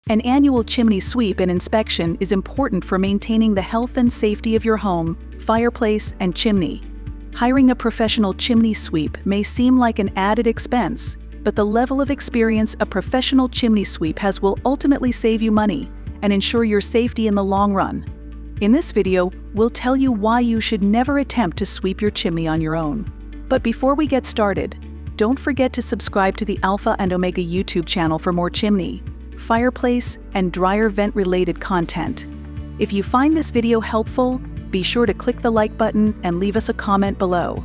An annual chimney sweep and inspection is important for maintaining the health and safety of your home, fireplace, and chimney. Hiring a professional chimney sweep may seem like an added expense, but the level of experience a professional chimney sweep has will ultimately save you money and ensure your safety in the long run. In this video, we'll tell you why you should never attempt to sweep your chimney on your own. But before we get started, don't forget to subscribe to the Alpha and Omega YouTube channel for more chimney, fireplace, and dryer vent related content. If you find this video helpful, be sure to click the like button and leave us a comment below.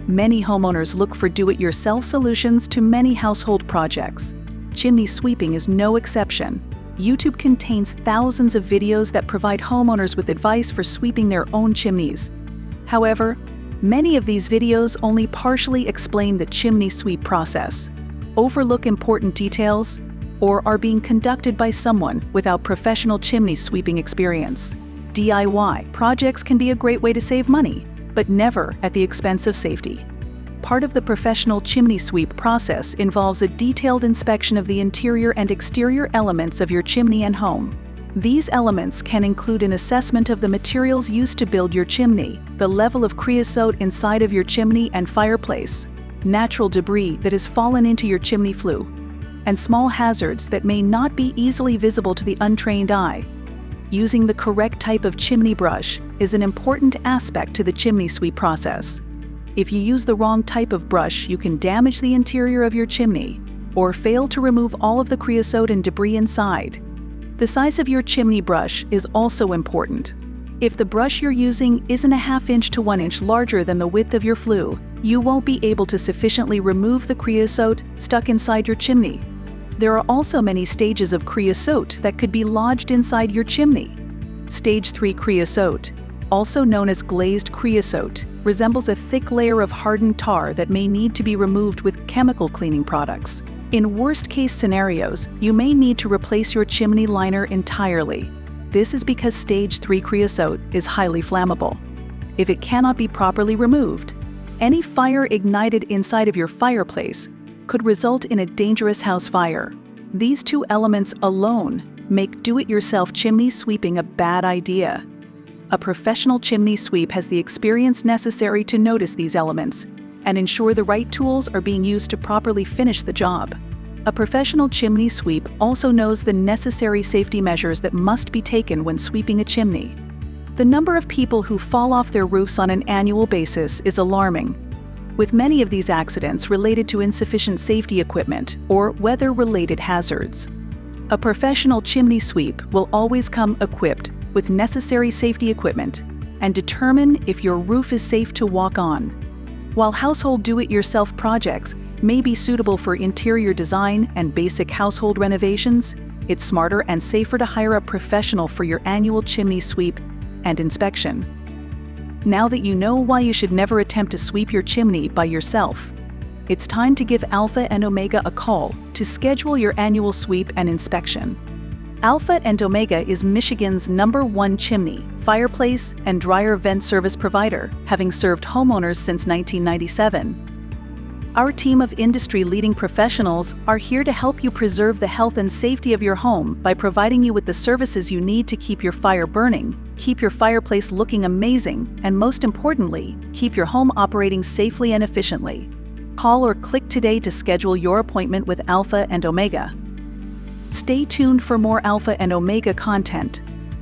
Many homeowners look for do-it-yourself solutions to many household projects. Chimney sweeping is no exception. YouTube contains thousands of videos that provide homeowners with advice for sweeping their own chimneys. However, many of these videos only partially explain the chimney sweep process, overlook important details, or are being conducted by someone without professional chimney sweeping experience. DIY projects can be a great way to save money, but never at the expense of safety. Part of the professional chimney sweep process involves a detailed inspection of the interior and exterior elements of your chimney and home. These elements can include an assessment of the materials used to build your chimney, the level of creosote inside of your chimney and fireplace, natural debris that has fallen into your chimney flue, and small hazards that may not be easily visible to the untrained eye. Using the correct type of chimney brush is an important aspect to the chimney sweep process. If you use the wrong type of brush, you can damage the interior of your chimney or fail to remove all of the creosote and debris inside. The size of your chimney brush is also important. If the brush you're using isn't a 1/2 inch to 1 inch larger than the width of your flue, you won't be able to sufficiently remove the creosote stuck inside your chimney. There are also many stages of creosote that could be lodged inside your chimney. Stage 3 creosote, also known as glazed creosote, resembles a thick layer of hardened tar that may need to be removed with chemical cleaning products. In worst-case scenarios, you may need to replace your chimney liner entirely. This is because stage 3 creosote is highly flammable. If it cannot be properly removed, any fire ignited inside of your fireplace could result in a dangerous house fire. These two elements alone make do-it-yourself chimney sweeping a bad idea. A professional chimney sweep has the experience necessary to notice these elements and ensure the right tools are being used to properly finish the job. A professional chimney sweep also knows the necessary safety measures that must be taken when sweeping a chimney. The number of people who fall off their roofs on an annual basis is alarming, with many of these accidents related to insufficient safety equipment or weather-related hazards. A professional chimney sweep will always come equipped with necessary safety equipment and determine if your roof is safe to walk on. While household do-it-yourself projects may be suitable for interior design and basic household renovations, it's smarter and safer to hire a professional for your annual chimney sweep and inspection. Now that you know why you should never attempt to sweep your chimney by yourself, it's time to give Alpha and Omega a call to schedule your annual sweep and inspection. Alpha and Omega is Michigan's #1 chimney, fireplace, and dryer vent service provider, having served homeowners since 1997. Our team of industry-leading professionals are here to help you preserve the health and safety of your home by providing you with the services you need to keep your fire burning, keep your fireplace looking amazing, and most importantly, keep your home operating safely and efficiently. Call or click today to schedule your appointment with Alpha and Omega. Stay tuned for more Alpha and Omega content,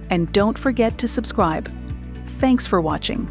and don't forget to subscribe. Thanks for watching.